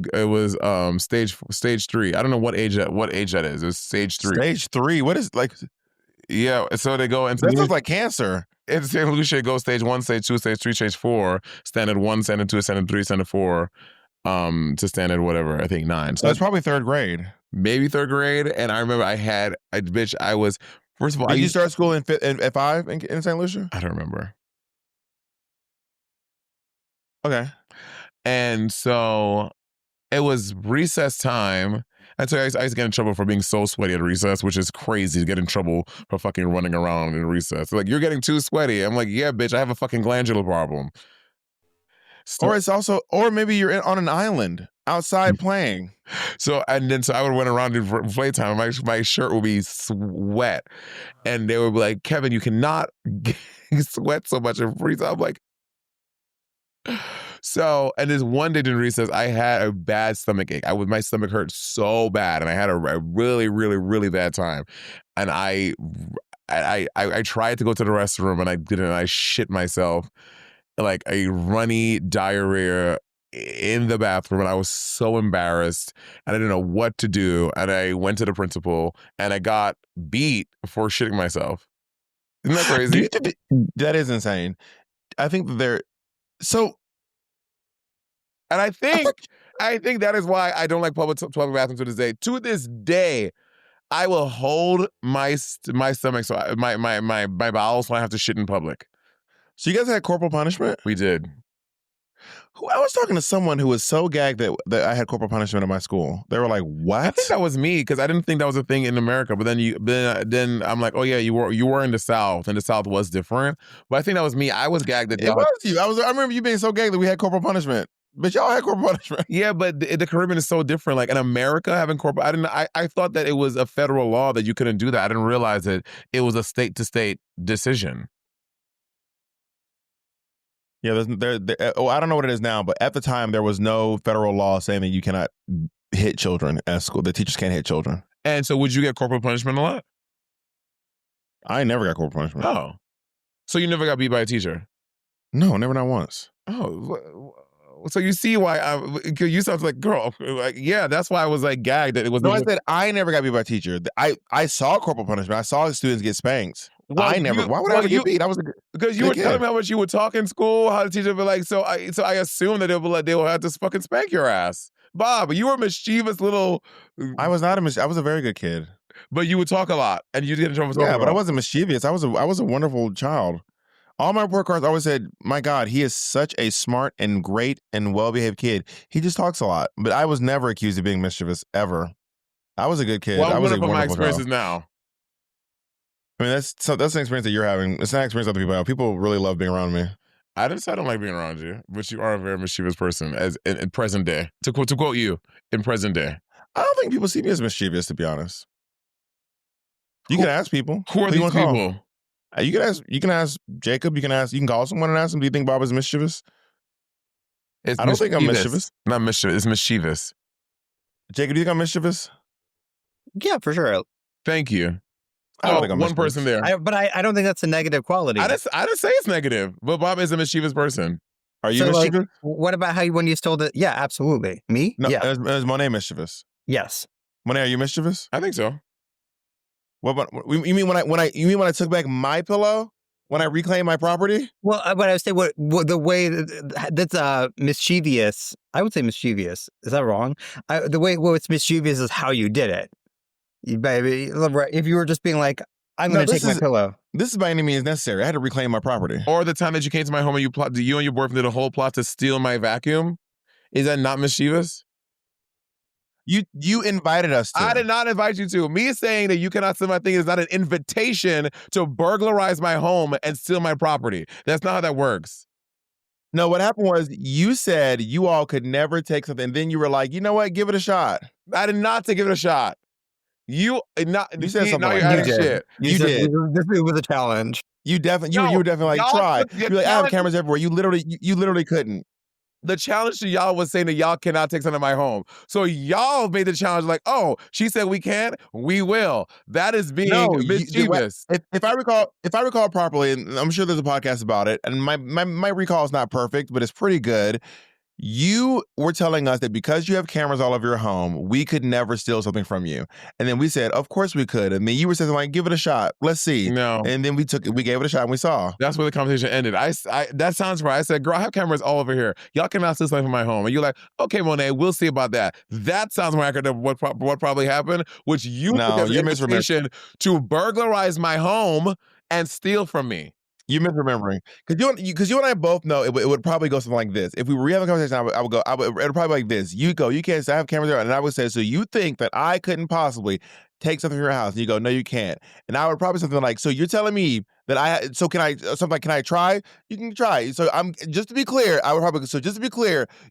stage 3. I don't know what age that is. It was stage 3. Stage 3? What is like? Yeah, so they go into that sounds like cancer. In St. Lucia, it goes stage 1, stage 2, stage 3, stage 4, standard 1, standard 2, standard 3, standard 4, to standard whatever, I think 9. So that's probably 3rd grade. Maybe 3rd grade. And I remember I was, first of all, did you start school in 5 in St. Lucia? I don't remember. Okay. And so it was recess time. And so I used to get in trouble for being so sweaty at recess, which is crazy to get in trouble for fucking running around in recess. They're like, you're getting too sweaty. I'm like, yeah, bitch, I have a fucking glandular problem. Or maybe you're on an island outside playing. So I would run around in playtime. My shirt would be sweat. And they would be like, Kevin, you cannot sweat so much in free time. I'm like, so, and this one day during recess, I had a bad stomach ache. My stomach hurt so bad, and I had a really, really, really bad time. And I tried to go to the restroom, and I didn't. And I shit myself, like a runny diarrhea in the bathroom, and I was so embarrassed, and I didn't know what to do. And I went to the principal, and I got beat for shitting myself. Isn't that crazy? That is insane. I think they're so. And I think that is why I don't like public bathrooms to this day. To this day, I will hold my stomach, so my bowels, so I have to shit in public. So you guys had corporal punishment? We did. I was talking to someone who was so gagged that I had corporal punishment at my school. They were like, "What?" I think that was me because I didn't think that was a thing in America. But then I'm like, "Oh yeah, you were in the South, and the South was different." But I think that was me. I was gagged at it was you. I remember you being so gagged that we had corporal punishment. But y'all had corporal punishment. Yeah, but the Caribbean is so different. Like in America, having corporal, I thought that it was a federal law that you couldn't do that. I didn't realize that it was a state to state decision. Yeah, I don't know what it is now, but at the time there was no federal law saying that you cannot hit children at school. The teachers can't hit children. And so, would you get corporal punishment a lot? I never got corporal punishment. Oh, so you never got beat by a teacher? No, never, not once. Oh. So you see why you sound like, girl, like, yeah, that's why I was like gagged that it was. No, I said I never got beat by a teacher. I saw corporal punishment. I saw students get spanked. Well, why would I ever get beat? I was because you were telling me how much you would talk in school, how the teacher would be like, so I assume that they will have to fucking spank your ass. Bob, you were a mischievous little. I was not I was a very good kid. But you would talk a lot, and you didn't trouble talking. Yeah, but I wasn't mischievous. I was a wonderful child. All my report cards always said, my God, he is such a smart and great and well-behaved kid. He just talks a lot. But I was never accused of being mischievous, ever. I was a good kid. Well, I was a wonderful my experiences child. Now. I mean, that's an experience that you're having. It's not an experience other people have. People really love being around me. I didn't say I don't like being around you, but you are a very mischievous person as in present day. To quote you, in present day. I don't think people see me as mischievous, to be honest. You can ask people. Who are these people? You can ask Jacob. You can call someone and ask them, do you think Bob is mischievous? I don't think I'm mischievous. Not mischievous. It's mischievous. Jacob, do you think I'm mischievous? Yeah, for sure. Thank you. I don't think I'm one person there. But I don't think that's a negative quality. I didn't say it's negative, but Bob is a mischievous person. Are you mischievous? Like, what about when you stole the? Yeah, absolutely. Me? No, yeah. Is Monét mischievous? Yes. Monét, are you mischievous? I think so. What about, you mean when I took back my pillow? When I reclaimed my property? Well, what I would say, what the way that's mischievous. I would say mischievous. Is that wrong? The way it's mischievous is how you did it. If you were just being like, I'm going to take my pillow. This is by any means necessary. I had to reclaim my property. Or the time that you came to my home and you and your boyfriend did a whole plot to steal my vacuum. Is that not mischievous? You invited us to. I did not invite you to. Me saying that you cannot steal my thing is not an invitation to burglarize my home and steal my property. That's not how that works. No, what happened was you said you all could never take something. And then you were like, you know what? Give it a shot. I did not say give it a shot. You not You said see, something now like you're that. adding shit. You said did. This was a challenge. You definitely, No, you were definitely like, y'all try. took the You're like, I have challenge. cameras everywhere. You literally couldn't. The challenge to y'all was saying that y'all cannot take something to my home. So y'all made the challenge like, oh, she said we can't, we will. That is being No, mischievous. if I recall properly, and I'm sure there's a podcast about it, and my recall is not perfect, but it's pretty good. You were telling us that because you have cameras all over your home, we could never steal something from you. And then we said, of course we could. And then you were saying like, give it a shot. Let's see. No. And then we gave it a shot and we saw. That's where the conversation ended. That sounds right. I said, girl, I have cameras all over here. Y'all cannot steal something from my home. And you're like, okay, Monét, we'll see about that. That sounds more accurate than what probably happened, which you took as an invitation to burglarize my home and steal from me. You're misremembering. Because you and I both know it would probably go something like this. If we were having a conversation, it would probably be like this. You go, you can't say I have cameras there. And I would say, so you think that I couldn't possibly take something from your house? And you go, no, you can't. And I would probably something like, so you're telling me that can I try? You can try. So just to be clear,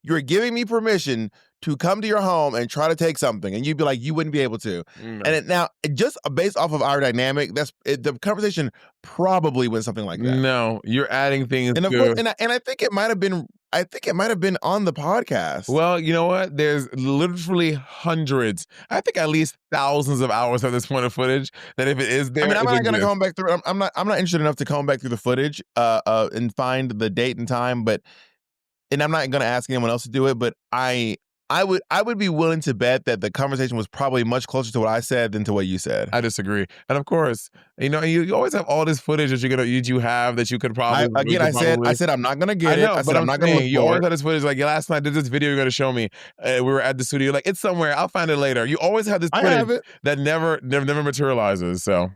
you're giving me permission to come to your home and try to take something. And you'd be like, you wouldn't be able to. No. And now, just based off of our dynamic, the conversation probably went something like that. No, you're adding things. And of course, and I think it might have been. I think it might have been on the podcast. Well, you know what? There's literally hundreds, I think at least thousands of hours of this point of footage that if it is there, I mean, I'm not going to come back through. I'm not interested enough to come back through the footage and find the date and time. And I'm not going to ask anyone else to do it. But I would be willing to bet that the conversation was probably much closer to what I said than to what you said. I disagree. And of course, you always have all this footage that you have that you could probably. I said I'm not gonna get it. I said I'm not gonna look You for always it. have this footage like last night. There's this video you're gonna show me. We were at the studio. You're like, it's somewhere. I'll find it later. You always have this footage that never materializes. So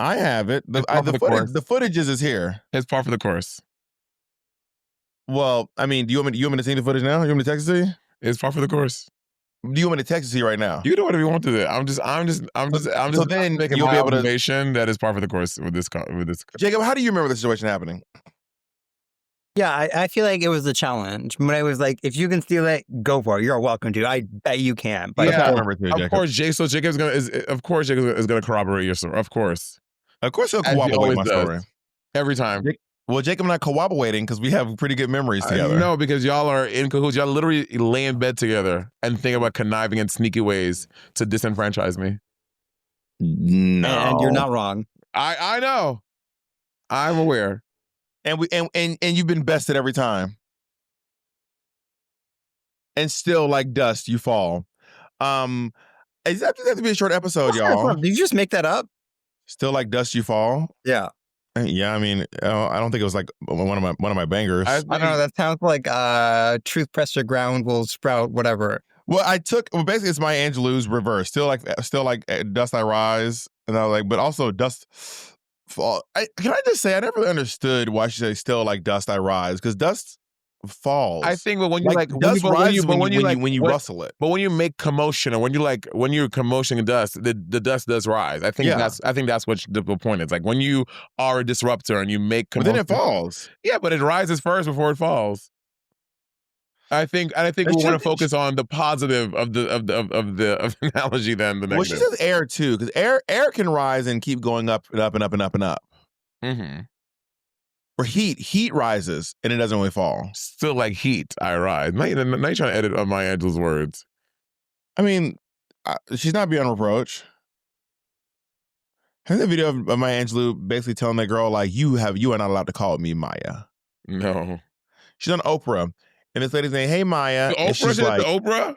I have it. The footage is here. It's par for the course. Well, I mean, do you want me to see the footage now? You want me to text it to you? It's par for the course. Do you want me to text it to you right now? You can do whatever you want to do. I'm just So then making you'll my be able to. observation that is par for the course with this. Jacob, how do you remember the situation happening? Yeah, I feel like it was a challenge. When I was like, if you can steal it, go for it. You're welcome to. I bet you can. But I remember too, Jacob. Of course, Jacob is gonna corroborate your story. Of course he'll corroborate my story every time. Well, Jacob and I corroborating because we have pretty good memories together. No, because y'all are in cahoots. Y'all literally lay in bed together and think about conniving in sneaky ways to disenfranchise me. No, and you're not wrong. I know. I'm aware. And you've been bested every time. And still, like dust, you fall. Does that have to be a short episode, y'all? Did you just make that up? Still like dust, you fall. Yeah. Yeah, I mean, I don't think it was like one of my bangers. I don't know. That sounds like truth pressed to ground will sprout whatever. Well, basically it's my Angelou's reverse. Still like dust I rise, and I was like, but also dust fall. Can I just say I never really understood why she said still like dust I rise, because dust falls. I think, but when you dust rises when you rustle it. But when you make commotion, or when you're commotioning dust, the dust does rise. I think that's what the point is. Like when you are a disruptor and you make commotion, but then it falls. Yeah, but it rises first before it falls. I think we want to focus on the positive of the analogy than the negative. Well, she says air too, because air can rise and keep going up and up and up and up and up. Mm-hmm. Or heat rises and it doesn't really fall. Still like heat, I rise. Now you're trying to edit on Maya Angelou's words. I mean, she's not beyond reproach. Have you seen the video of Maya Angelou basically telling that girl, like, you are not allowed to call me Maya? No. She's on Oprah, and this lady's saying, hey, Maya. Oprah said it to Oprah?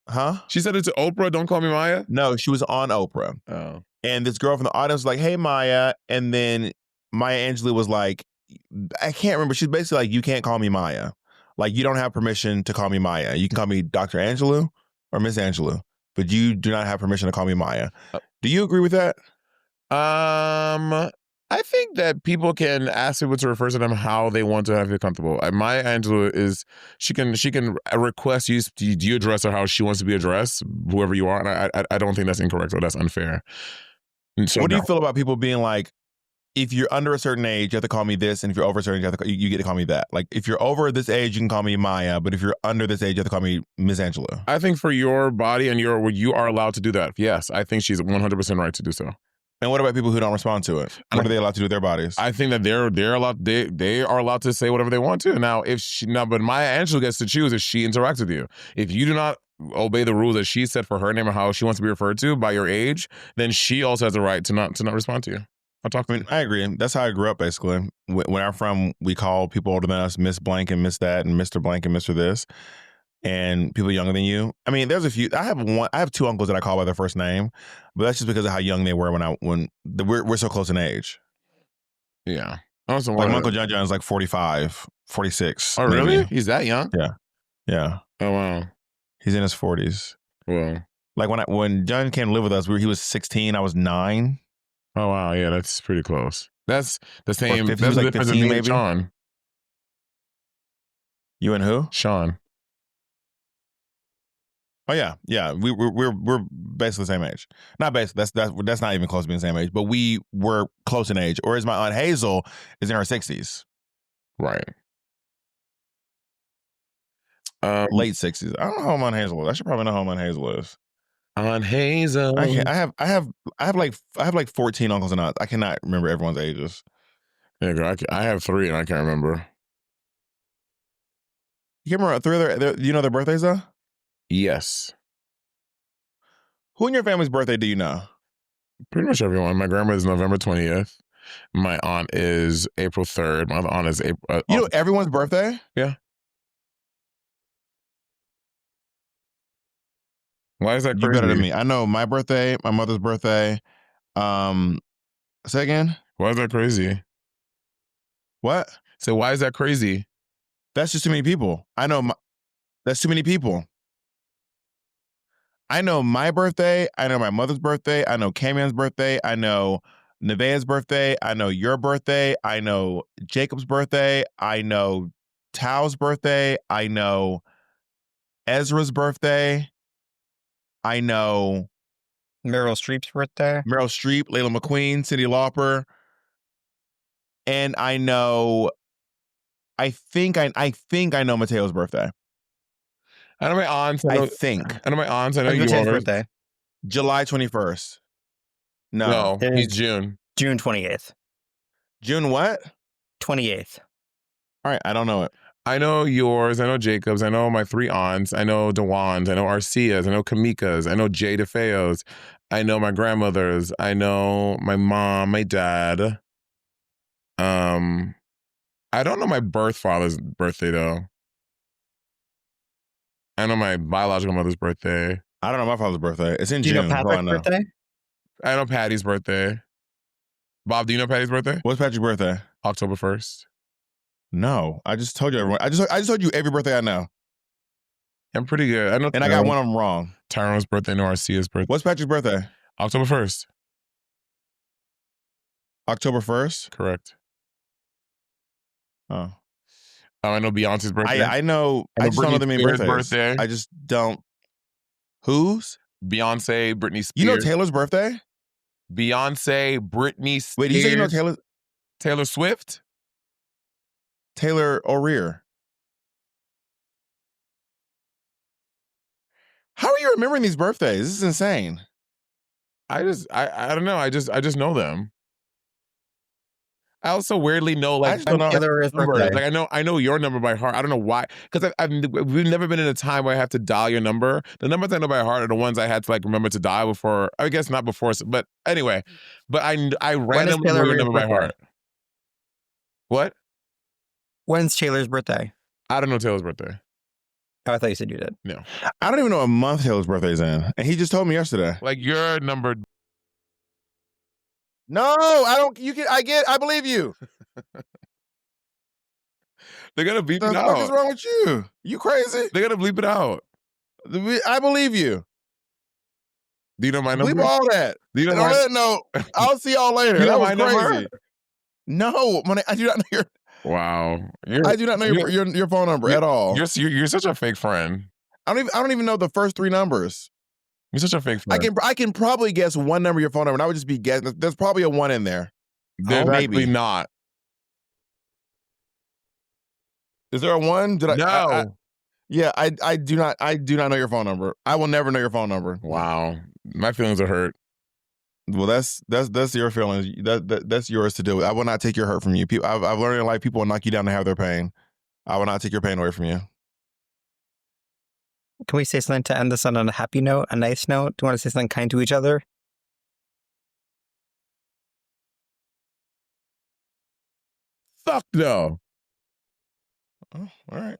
Huh? She said it to Oprah, don't call me Maya? No, she was on Oprah. Oh. And this girl from the audience was like, hey, Maya. And then Maya Angelou was like, I can't remember. She's basically like, you can't call me Maya. Like, you don't have permission to call me Maya. You can call me Dr. Angelou or Miss Angelou, but you do not have permission to call me Maya. Do you agree with that? I think that people can ask people to refer to them how they want to have it comfortable. Maya Angelou is, she can request you address her how she wants to be addressed, whoever you are. And I don't think that's incorrect or that's unfair. So what do you feel about people being like, if you're under a certain age, you have to call me this, and if you're over a certain age, you get to call me that. Like, if you're over this age, you can call me Maya, but if you're under this age, you have to call me Miss Angelou. I think for your body and you are allowed to do that. Yes, I think she's 100% right to do so. And what about people who don't respond to it? What are they allowed to do with their bodies? I think that they're allowed they are allowed to say whatever they want to. Now, but Maya Angelou gets to choose if she interacts with you. If you do not obey the rules that she set for her name or how she wants to be referred to by your age, then she also has the right to not respond to you. I agree. That's how I grew up, basically. When I'm from, we call people older than us Miss Blank and Miss That and Mr. Blank and Mr. This. And people younger than you. I mean, there's a few. I have two uncles that I call by their first name, but that's just because of how young they were when we're so close in age. Yeah. Also, like my Uncle John is like 45, 46. Oh, maybe. really? He's that young? Yeah. Oh, wow. He's in his 40s. Well, like when John came to live with us, he was 16. I was 9. Oh, wow. Yeah, that's pretty close. That's the same. 15, that's like the 15, maybe. Sean. You and who? Sean. Oh yeah. We're basically the same age. Not basically. That's not even close to being the same age. But we were close in age. Whereas my aunt Hazel is in her 60s. Right. Late 60s. I don't know how old Aunt Hazel is. I should probably know how old Aunt Hazel is. Aunt Hazel. I have like 14 uncles and aunts. I cannot remember everyone's ages. Yeah, girl, I have 3 and I can't remember. You can't remember 3 of their? Do you know their birthdays though? Yes. Who in your family's birthday do you know? Pretty much everyone. My grandma is November 20th. My aunt is April 3rd. My other aunt is April. You know everyone's birthday? Yeah. Why is that crazy? You're better than me. I know my birthday, my mother's birthday. Say again? Why is that crazy? What? So why is that crazy? That's just too many people. That's too many people. I know my birthday. I know my mother's birthday. I know Camian's birthday. I know Nevaeh's birthday. I know your birthday. I know Jacob's birthday. I know Tao's birthday. I know Ezra's birthday. I know Meryl Streep's birthday. Meryl Streep, Layla McQueen, Cyndi Lauper. And I know, I think I know Mateo's birthday. I know my aunts. I think. I know my aunts. I know yours. Birthday. July 21st. No, he's June. June 28th. June what? 28th. All right, I don't know it. I know yours. I know Jacob's. I know my 3 aunts. I know Dewan's. I know Arcia's. I know Kamika's. I know Jay DeFeo's. I know my grandmother's. I know my mom, my dad. I don't know my birth father's birthday though. I know my biological mother's birthday. I don't know my father's birthday. It's in June. Do you know Patrick's birthday? I know Patty's birthday. Bob, do you know Patty's birthday? What's Patrick's birthday? October 1st. No, I just told you everyone. I just told you every birthday I know. I'm pretty good. I know, and I got one of them wrong. Tyrone's birthday, no Arcia's birthday. What's Patrick's birthday? October 1st. October 1st? Correct. Oh. I know Beyonce's birthday. I know. I just don't know the main birthdays. Birthday. I just don't. Whose? Beyonce, Britney Spears. You know Taylor's birthday? Beyonce, Britney Spears. Wait, did you say you know Taylor Swift? Taylor O'Rear. How are you remembering these birthdays? This is insane. I don't know. I just know them. I also weirdly know like numbers. Like I know your number by heart. I don't know why, because we've never been in a time where I have to dial your number. The numbers I know by heart are the ones I had to like remember to dial before. I guess not before, but anyway. But I randomly know your number by heart. What? When's Taylor's birthday? I don't know Taylor's birthday. Oh, I thought you said you did. No. I don't even know what month Taylor's birthday's in, and he just told me yesterday. Like your number. No, I don't. I believe you. They're gonna bleep it out. What is wrong with you? You crazy? They're gonna bleep it out. I believe you. Do you know my number? Bleep all that. Do you know No, I'll see y'all later. You know that was my crazy. number? No, I do not know your. Wow. I do not know your phone number at all. You're such a fake friend. I don't even know the first 3 numbers. You're such a fake friend. I can probably guess one number of your phone number, and I would just be guessing. There's probably a 1 in there. There's Maybe. actually not. Is there a one? Did No. Yeah, I do not know your phone number. I will never know your phone number. Wow. My feelings are hurt. Well, that's your feelings. That's yours to deal with. I will not take your hurt from you. I've learned in life people will knock you down to have their pain. I will not take your pain away from you. Can we say something to end this on a happy note, a nice note? Do you want to say something kind to each other? Fuck no. Oh, all right.